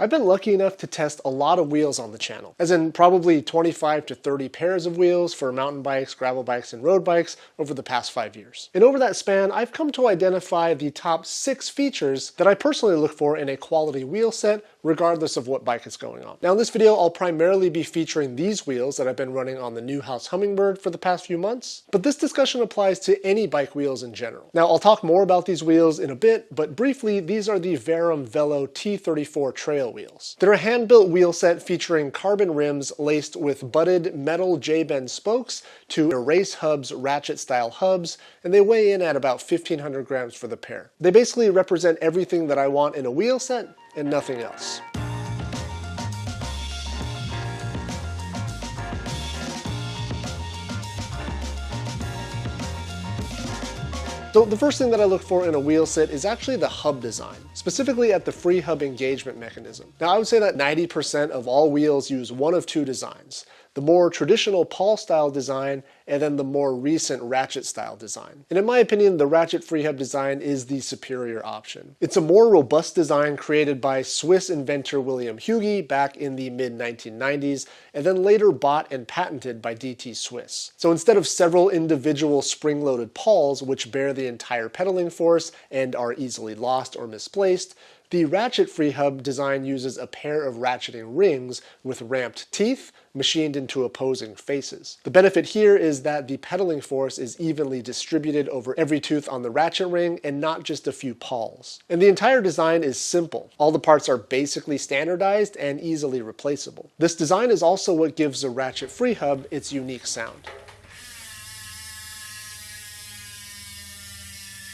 I've been lucky enough to test a lot of wheels on the channel, as in probably 25 to 30 pairs of wheels for mountain bikes, gravel bikes, and road bikes over the past 5 years. And over that span, I've come to identify the top 6 features that I personally look for in a quality wheel set, regardless of what bike is going on. Now in this video, I'll primarily be featuring these wheels that I've been running on the Newhouse Hummingbird for the past few months, but this discussion applies to any bike wheels in general. Now I'll talk more about these wheels in a bit, but briefly, these are the Verum Velo T34 trail wheels. They're a hand-built wheel set featuring carbon rims laced with butted metal J-bend spokes to race hubs, ratchet-style hubs, and they weigh in at about 1,500 grams for the pair. They basically represent everything that I want in a wheel set and nothing else. So the first thing that I look for in a wheel set is actually the hub design, specifically at the freehub engagement mechanism. Now I would say that 90% of all wheels use one of two designs: the more traditional pawl style design and then the more recent ratchet style design. And in my opinion, the ratchet freehub design is the superior option. It's a more robust design created by Swiss inventor William Hugi back in the mid-1990s, and then later bought and patented by DT Swiss. So instead of several individual spring-loaded pawls which bear the entire pedaling force and are easily lost or misplaced, the ratchet freehub design uses a pair of ratcheting rings with ramped teeth machined into opposing faces. The benefit here is that the pedaling force is evenly distributed over every tooth on the ratchet ring and not just a few pawls. And the entire design is simple. All the parts are basically standardized and easily replaceable. This design is also what gives the ratchet freehub its unique sound.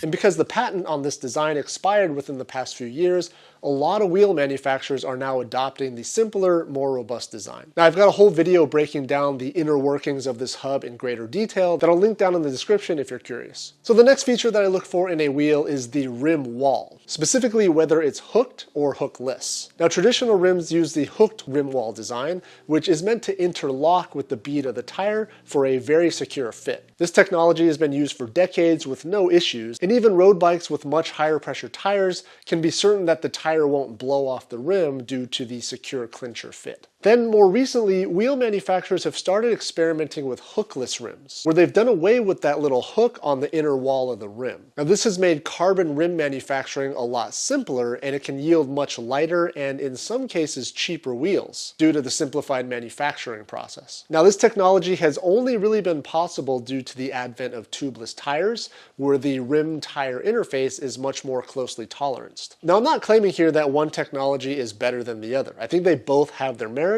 And because the patent on this design expired within the past few years, a lot of wheel manufacturers are now adopting the simpler, more robust design. Now I've got a whole video breaking down the inner workings of this hub in greater detail that I'll link down in the description if you're curious. So the next feature that I look for in a wheel is the rim wall, specifically whether it's hooked or hookless. Now traditional rims use the hooked rim wall design, which is meant to interlock with the bead of the tire for a very secure fit. This technology has been used for decades with no issues, and even road bikes with much higher pressure tires can be certain that the tire won't blow off the rim due to the secure clincher fit. Then more recently, wheel manufacturers have started experimenting with hookless rims, where they've done away with that little hook on the inner wall of the rim. Now this has made carbon rim manufacturing a lot simpler, and it can yield much lighter and in some cases cheaper wheels due to the simplified manufacturing process. Now this technology has only really been possible due to the advent of tubeless tires, where the rim-tire interface is much more closely toleranced. Now I'm not claiming here that one technology is better than the other. I think they both have their merits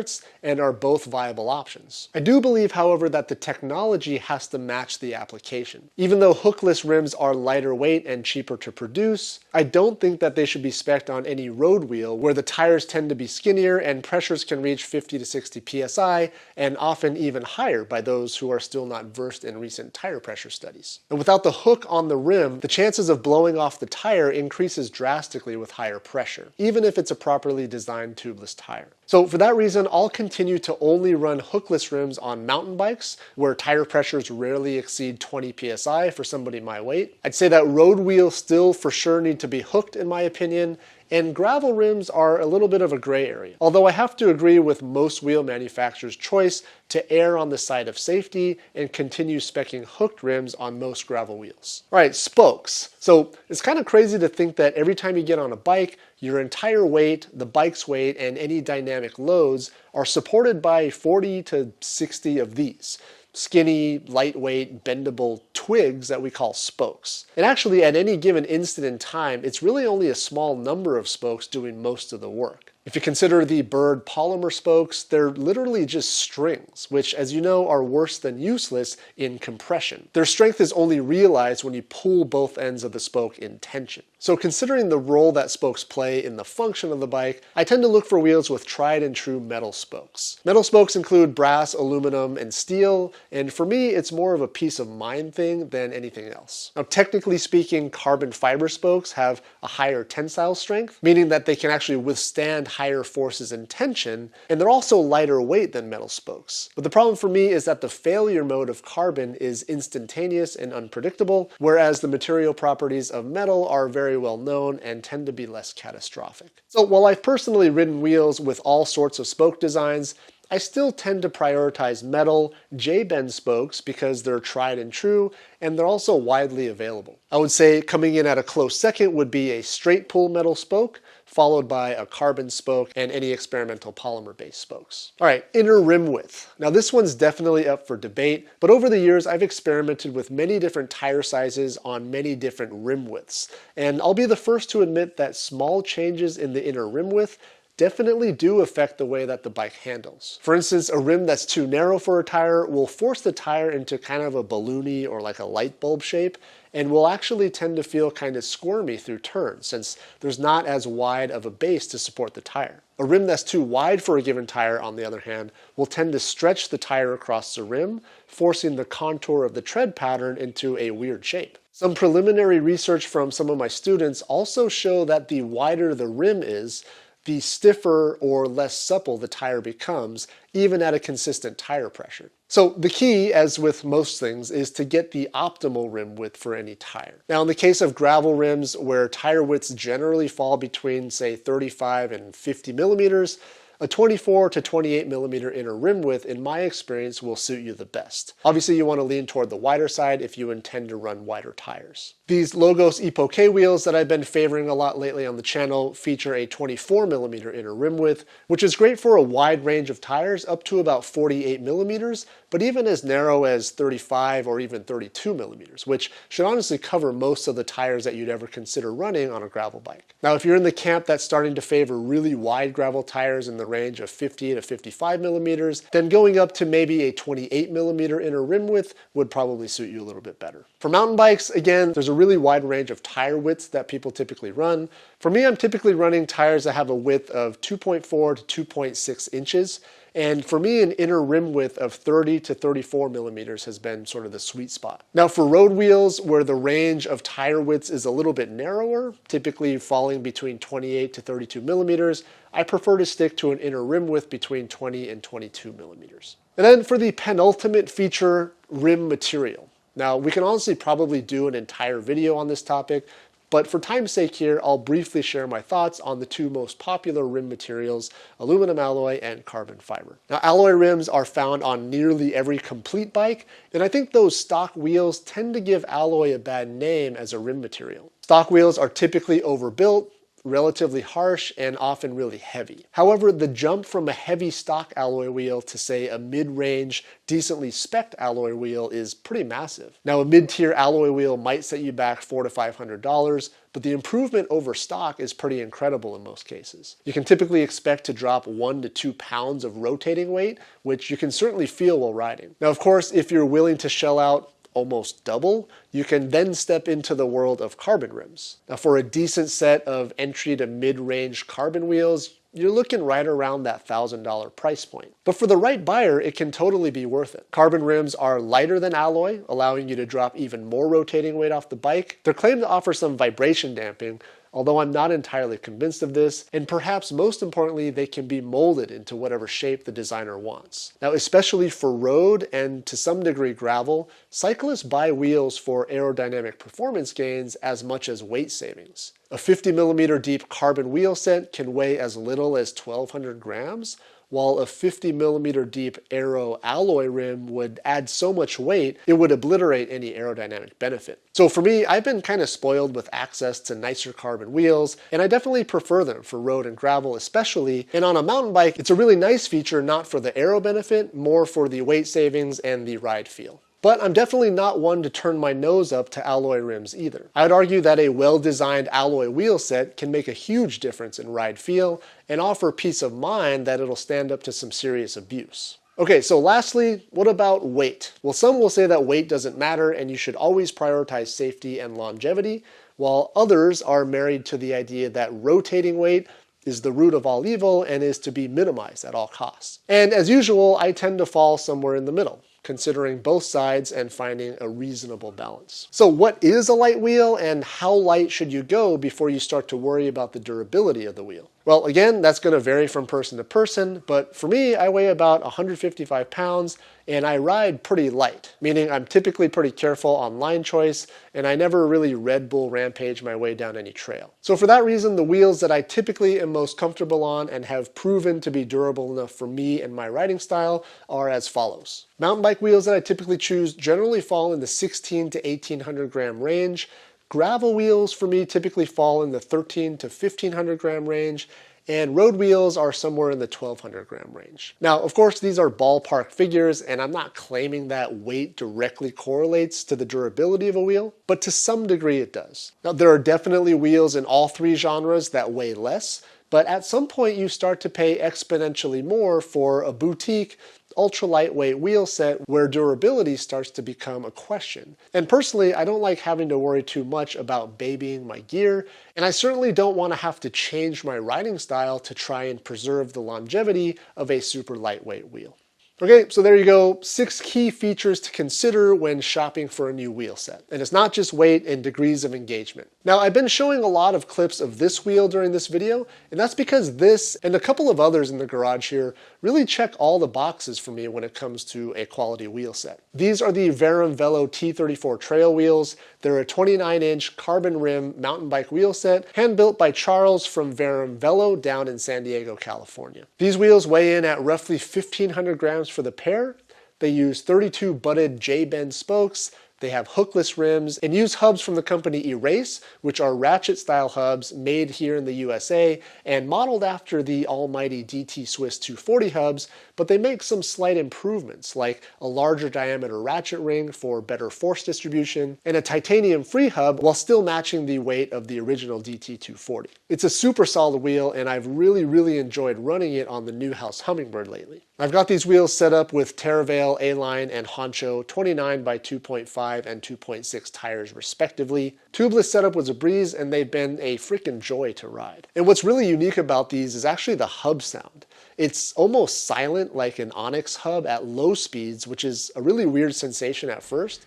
and are both viable options. I do believe, however, that the technology has to match the application. Even though hookless rims are lighter weight and cheaper to produce, I don't think that they should be spec'd on any road wheel where the tires tend to be skinnier and pressures can reach 50 to 60 psi and often even higher by those who are still not versed in recent tire pressure studies. And without the hook on the rim, the chances of blowing off the tire increases drastically with higher pressure, even if it's a properly designed tubeless tire. So for that reason, I'll continue to only run hookless rims on mountain bikes where tire pressures rarely exceed 20 psi for somebody my weight. I'd say that road wheels still for sure need to be hooked in my opinion, and gravel rims are a little bit of a gray area. Although I have to agree with most wheel manufacturers' choice to err on the side of safety and continue speccing hooked rims on most gravel wheels. All right, spokes. So it's kind of crazy to think that every time you get on a bike, your entire weight, the bike's weight, and any dynamic loads are supported by 40 to 60 of these skinny, lightweight, bendable twigs that we call spokes. And actually, at any given instant in time, it's really only a small number of spokes doing most of the work. If you consider the Bird polymer spokes, they're literally just strings, which, as you know, are worse than useless in compression. Their strength is only realized when you pull both ends of the spoke in tension. So considering the role that spokes play in the function of the bike, I tend to look for wheels with tried and true metal spokes. Metal spokes include brass, aluminum, and steel, and for me, it's more of a peace of mind thing than anything else. Now, technically speaking, carbon fiber spokes have a higher tensile strength, meaning that they can actually withstand higher forces and tension, and they're also lighter weight than metal spokes. But the problem for me is that the failure mode of carbon is instantaneous and unpredictable, whereas the material properties of metal are very well known and tend to be less catastrophic. So while I've personally ridden wheels with all sorts of spoke designs, I still tend to prioritize metal J-bend spokes because they're tried and true, and they're also widely available. I would say coming in at a close second would be a straight pull metal spoke, followed by a carbon spoke and any experimental polymer-based spokes. All right, inner rim width. Now this one's definitely up for debate, but over the years I've experimented with many different tire sizes on many different rim widths, and I'll be the first to admit that small changes in the inner rim width definitely do affect the way that the bike handles. For instance, a rim that's too narrow for a tire will force the tire into kind of a balloony or like a light bulb shape, and will actually tend to feel kind of squirmy through turns since there's not as wide of a base to support the tire. A rim that's too wide for a given tire, on the other hand, will tend to stretch the tire across the rim, forcing the contour of the tread pattern into a weird shape. Some preliminary research from some of my students also show that the wider the rim is, the stiffer or less supple the tire becomes, even at a consistent tire pressure. So the key, as with most things, is to get the optimal rim width for any tire. Now in the case of gravel rims, where tire widths generally fall between, say, 35 and 50 millimeters, a 24 to 28 millimeter inner rim width, in my experience, will suit you the best. Obviously, you want to lean toward the wider side if you intend to run wider tires. These Logos Epoque wheels that I've been favoring a lot lately on the channel feature a 24 millimeter inner rim width, which is great for a wide range of tires up to about 48 millimeters, but even as narrow as 35 or even 32 millimeters, which should honestly cover most of the tires that you'd ever consider running on a gravel bike. Now, if you're in the camp that's starting to favor really wide gravel tires in the range of 50 to 55 millimeters, then going up to maybe a 28 millimeter inner rim width would probably suit you a little bit better. For mountain bikes, again, there's a really wide range of tire widths that people typically run. For me, I'm typically running tires that have a width of 2.4 to 2.6 inches. And for me, an inner rim width of 30 to 34 millimeters has been sort of the sweet spot. Now for road wheels, where the range of tire widths is a little bit narrower, typically falling between 28 to 32 millimeters, I prefer to stick to an inner rim width between 20 and 22 millimeters. And then for the penultimate feature, rim material. Now we can honestly probably do an entire video on this topic, but for time's sake here, I'll briefly share my thoughts on the two most popular rim materials, aluminum alloy and carbon fiber. Now, alloy rims are found on nearly every complete bike, and I think those stock wheels tend to give alloy a bad name as a rim material. Stock wheels are typically overbuilt, relatively harsh, and often really heavy. However, the jump from a heavy stock alloy wheel to, say, a mid-range, decently spec'd alloy wheel is pretty massive. Now, a mid-tier alloy wheel might set you back $400 to $500, but the improvement over stock is pretty incredible in most cases. You can typically expect to drop 1 to 2 pounds of rotating weight, which you can certainly feel while riding. Now, of course, if you're willing to shell out almost double, you can then step into the world of carbon rims. Now for a decent set of entry to mid-range carbon wheels, you're looking right around that $1,000 price point. But for the right buyer, it can totally be worth it. Carbon rims are lighter than alloy, allowing you to drop even more rotating weight off the bike. They're claimed to offer some vibration damping, although I'm not entirely convinced of this, and perhaps most importantly, they can be molded into whatever shape the designer wants. Now, especially for road and to some degree gravel, cyclists buy wheels for aerodynamic performance gains as much as weight savings. A 50 millimeter deep carbon wheel set can weigh as little as 1,200 grams, while a 50 millimeter deep aero alloy rim would add so much weight, it would obliterate any aerodynamic benefit. So for me, I've been kind of spoiled with access to nicer carbon wheels, and I definitely prefer them for road and gravel especially. And on a mountain bike, it's a really nice feature, not for the aero benefit, more for the weight savings and the ride feel. But I'm definitely not one to turn my nose up to alloy rims either. I'd argue that a well-designed alloy wheel set can make a huge difference in ride feel and offer peace of mind that it'll stand up to some serious abuse. Okay, so lastly, what about weight? Well, some will say that weight doesn't matter and you should always prioritize safety and longevity, while others are married to the idea that rotating weight is the root of all evil and is to be minimized at all costs. And as usual, I tend to fall somewhere in the middle, considering both sides and finding a reasonable balance. So what is a light wheel and how light should you go before you start to worry about the durability of the wheel? Well, again, that's going to vary from person to person, but for me, I weigh about 155 pounds and I ride pretty light, meaning I'm typically pretty careful on line choice and I never really Red Bull rampage my way down any trail. So for that reason, the wheels that I typically am most comfortable on and have proven to be durable enough for me and my riding style are as follows. Mountain bike wheels that I typically choose generally fall in the 16 to 1800 gram range. Gravel wheels for me typically fall in the 13 to 1500 gram range, and road wheels are somewhere in the 1200 gram range. Now, of course, these are ballpark figures, and I'm not claiming that weight directly correlates to the durability of a wheel, but to some degree it does. Now, there are definitely wheels in all three genres that weigh less, but at some point you start to pay exponentially more for a boutique, ultra lightweight wheel set where durability starts to become a question. And personally, I don't like having to worry too much about babying my gear, and I certainly don't want to have to change my riding style to try and preserve the longevity of a super lightweight wheel. Okay, so there you go, 6 key features to consider when shopping for a new wheel set. And it's not just weight and degrees of engagement. Now, I've been showing a lot of clips of this wheel during this video, and that's because this and a couple of others in the garage here really check all the boxes for me when it comes to a quality wheel set. These are the Verum Velo T34 trail wheels. They're a 29-inch carbon rim mountain bike wheel set, hand-built by Charles from Verum Velo down in San Diego, California. These wheels weigh in at roughly 1,500 grams for the pair. They use 32 butted J-bend spokes. They have hookless rims and use hubs from the company Erase, which are ratchet style hubs made here in the USA and modeled after the almighty DT Swiss 240 hubs, but they make some slight improvements like a larger diameter ratchet ring for better force distribution and a titanium free hub while still matching the weight of the original DT 240. It's a super solid wheel and I've really enjoyed running it on the Newhouse Hummingbird lately. I've got these wheels set up with Teravail, A-Line, and Honcho 29 by 2.5 and 2.6 tires respectively. Tubeless setup was a breeze and they've been a freaking joy to ride. And what's really unique about these is actually the hub sound. It's almost silent like an Onyx hub at low speeds, which is a really weird sensation at first.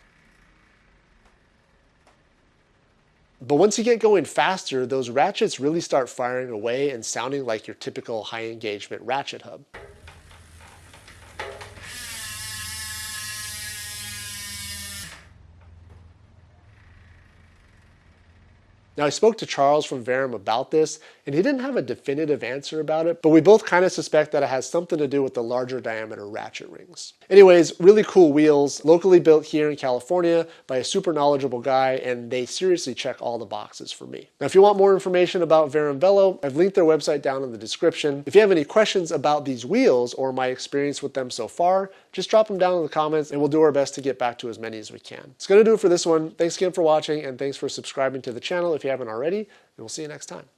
But once you get going faster, those ratchets really start firing away and sounding like your typical high engagement ratchet hub. Now, I spoke to Charles from Verum about this, and he didn't have a definitive answer about it, but we both kind of suspect that it has something to do with the larger diameter ratchet rings. Anyways, really cool wheels, locally built here in California by a super knowledgeable guy, and they seriously check all the boxes for me. Now, if you want more information about Verum Velo, I've linked their website down in the description. If you have any questions about these wheels or my experience with them so far, just drop them down in the comments and we'll do our best to get back to as many as we can. It's going to do it for this one. Thanks again for watching and thanks for subscribing to the channel if you haven't already, and we'll see you next time.